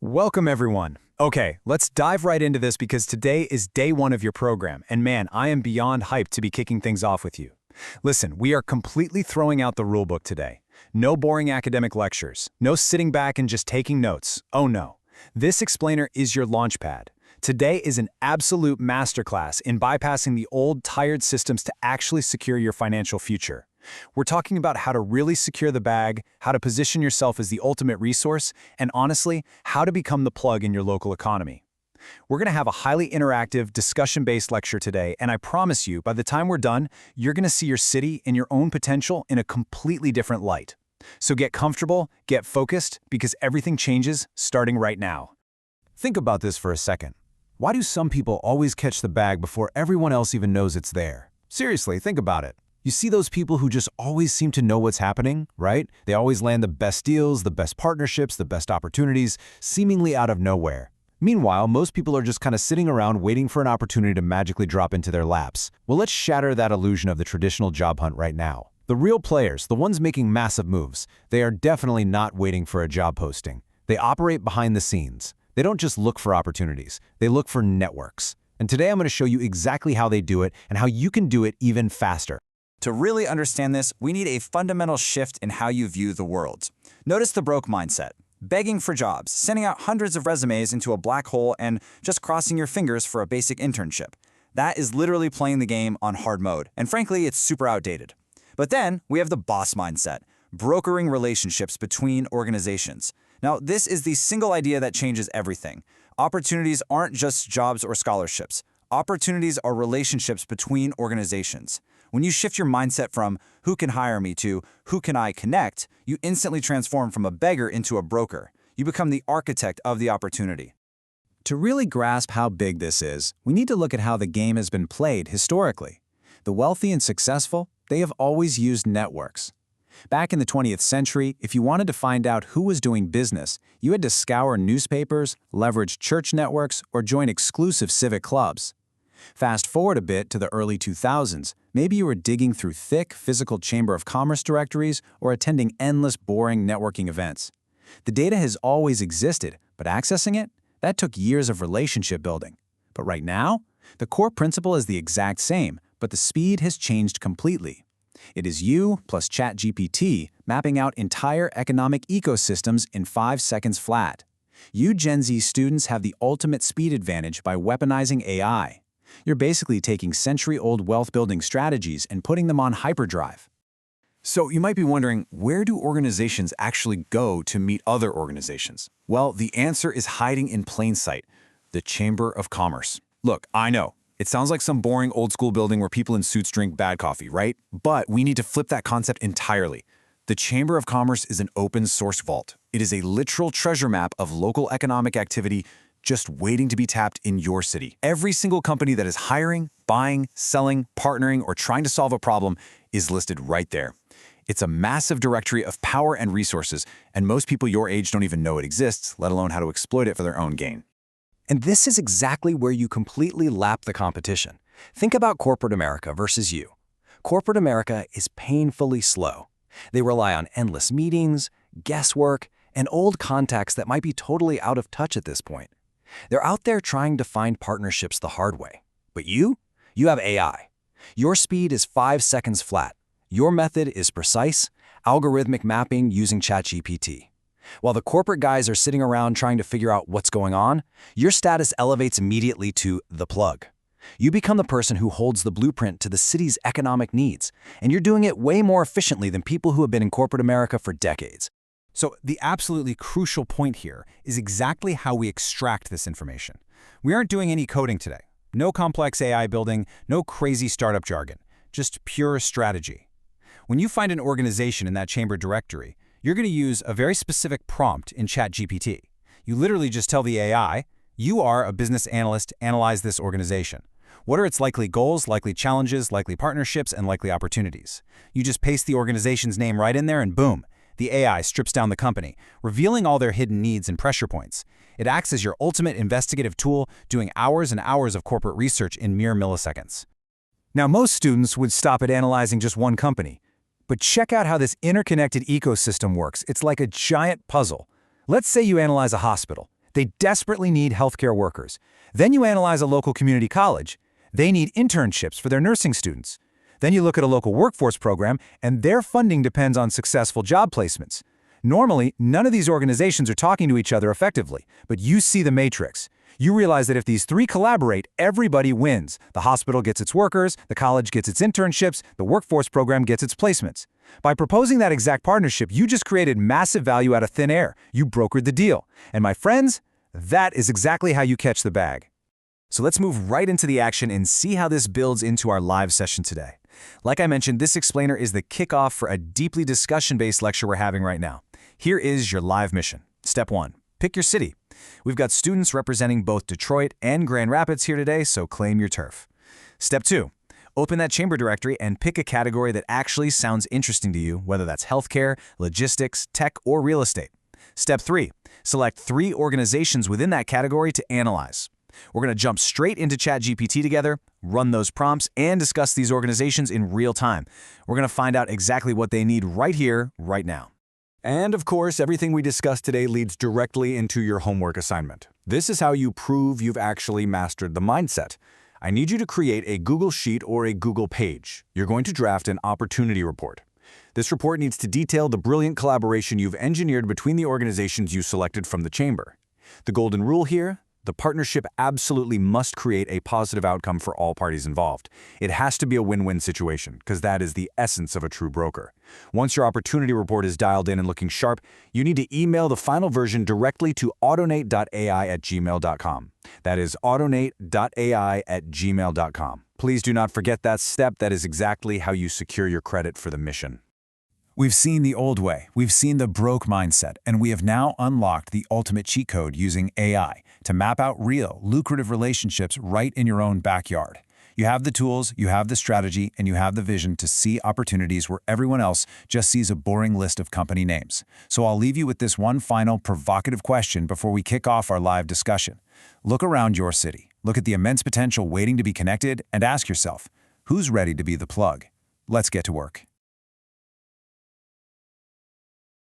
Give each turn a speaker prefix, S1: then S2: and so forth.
S1: Welcome, everyone. Okay, let's dive right into this because today is day one of your program, and man, I am beyond hyped to be kicking things off with you. Listen, we are completely throwing out the rulebook today. No boring academic lectures, no sitting back and just taking notes. Oh no. This explainer is your launchpad. Today is an absolute masterclass in bypassing the old, tired systems to actually secure your financial future. We're talking about how to really secure the bag, how to position yourself as the ultimate resource, and honestly, how to become the plug in your local economy. We're going to have a highly interactive, discussion-based lecture today, and I promise you, by the time we're done, you're going to see your city and your own potential in a completely different light. So get comfortable, get focused, because everything changes starting right now.
S2: Think about this for a second. Why do some people always catch the bag before everyone else even knows it's there? Seriously, think about it. You see those people who just always seem to know what's happening, right? They always land the best deals, the best partnerships, the best opportunities, seemingly out of nowhere. Meanwhile, most people are just kind of sitting around waiting for an opportunity to magically drop into their laps. Well, let's shatter that illusion of the traditional job hunt right now. The real players, the ones making massive moves, they are definitely not waiting for a job posting. They operate behind the scenes. They don't just look for opportunities, they look for networks. And today I'm going to show you exactly how they do it and how you can do it even faster.
S3: To really understand this, we need a fundamental shift in how you view the world. Notice the broke mindset. Begging for jobs, sending out hundreds of resumes into a black hole, and just crossing your fingers for a basic internship. That is literally playing the game on hard mode, and frankly, it's super outdated. But then, we have the boss mindset, brokering relationships between organizations. Now, this is the single idea that changes everything. Opportunities aren't just jobs or scholarships. Opportunities are relationships between organizations. When you shift your mindset from who can hire me to who can I connect, you instantly transform from a beggar into a broker. You become the architect of the opportunity.
S1: To really grasp how big this is, we need to look at how the game has been played historically. The wealthy and successful, they have always used networks. Back in the 20th century, if you wanted to find out who was doing business, you had to scour newspapers, leverage church networks, or join exclusive civic clubs. Fast forward a bit to the early 2000s, maybe you were digging through thick, physical Chamber of Commerce directories or attending endless, boring networking events. The data has always existed, but accessing it? That took years of relationship building. But right now, the core principle is the exact same, but the speed has changed completely. It is you plus ChatGPT mapping out entire economic ecosystems in 5 seconds flat. You Gen Z students have the ultimate speed advantage by weaponizing AI. You're basically taking century-old wealth-building strategies and putting them on hyperdrive.
S2: So you might be wondering, where do organizations actually go to meet other organizations? Well, the answer is hiding in plain sight, the Chamber of Commerce. Look, I know, it sounds like some boring old-school building where people in suits drink bad coffee, right? But we need to flip that concept entirely. The Chamber of Commerce is an open-source vault. It is a literal treasure map of local economic activity just waiting to be tapped in your city. Every single company that is hiring, buying, selling, partnering, or trying to solve a problem is listed right there. It's a massive directory of power and resources, and most people your age don't even know it exists, let alone how to exploit it for their own gain.
S4: And this is exactly where you completely lap the competition. Think about corporate America versus you. Corporate America is painfully slow. They rely on endless meetings, guesswork, and old contacts that might be totally out of touch at this point. They're out there trying to find partnerships the hard way. But you have AI. Your speed is 5 seconds flat. Your method is precise, algorithmic mapping using ChatGPT. While the corporate guys are sitting around trying to figure out what's going on, your status elevates immediately to the plug. You become the person who holds the blueprint to the city's economic needs, and you're doing it way more efficiently than people who have been in corporate America for decades.
S1: So the absolutely crucial point here is exactly how we extract this information. We aren't doing any coding today. No complex AI building, no crazy startup jargon, just pure strategy. When you find an organization in that Chamber directory, you're going to use a very specific prompt in ChatGPT. You literally just tell the AI, you are a business analyst, analyze this organization. What are its likely goals, likely challenges, likely partnerships, and likely opportunities? You just paste the organization's name right in there and boom, the AI strips down the company, revealing all their hidden needs and pressure points. It acts as your ultimate investigative tool, doing hours and hours of corporate research in mere milliseconds. Now, most students would stop at analyzing just one company. But check out how this interconnected ecosystem works. It's like a giant puzzle. Let's say you analyze a hospital.
S2: They desperately need healthcare workers. Then you analyze a local community college. They need internships for their nursing students. Then you look at a local workforce program, and their funding depends on successful job placements. Normally, none of these organizations are talking to each other effectively, but you see the matrix. You realize that if these three collaborate, everybody wins. The hospital gets its workers, the college gets its internships, the workforce program gets its placements. By proposing that exact partnership, you just created massive value out of thin air. You brokered the deal. And my friends, that is exactly how you catch the bag.
S1: So let's move right into the action and see how this builds into our live session today. Like I mentioned, this explainer is the kickoff for a deeply discussion-based lecture we're having right now. Here is your live mission. Step 1. Pick your city. We've got students representing both Detroit and Grand Rapids here today, so claim your turf. Step 2. Open that chamber directory and pick a category that actually sounds interesting to you, whether that's healthcare, logistics, tech, or real estate. Step 3. Select 3 organizations within that category to analyze. We're going to jump straight into ChatGPT together, run those prompts, and discuss these organizations in real time. We're going to find out exactly what they need right here, right now.
S2: And of course, everything we discussed today leads directly into your homework assignment. This is how you prove you've actually mastered the mindset. I need you to create a Google Sheet or a Google page. You're going to draft an opportunity report. This report needs to detail the brilliant collaboration you've engineered between the organizations you selected from the chamber. The golden rule here: the partnership absolutely must create a positive outcome for all parties involved. It has to be a win-win situation, because that is the essence of a true broker. Once your opportunity report is dialed in and looking sharp, you need to email the final version directly to autonate.ai@gmail.com. That is autonate.ai@gmail.com. Please do not forget that step. That is exactly how you secure your credit for the mission.
S1: We've seen the old way, we've seen the broke mindset, and we have now unlocked the ultimate cheat code using AI to map out real, lucrative relationships right in your own backyard. You have the tools, you have the strategy, and you have the vision to see opportunities where everyone else just sees a boring list of company names. So I'll leave you with this one final provocative question before we kick off our live discussion. Look around your city, look at the immense potential waiting to be connected, and ask yourself, who's ready to be the plug? Let's get to work.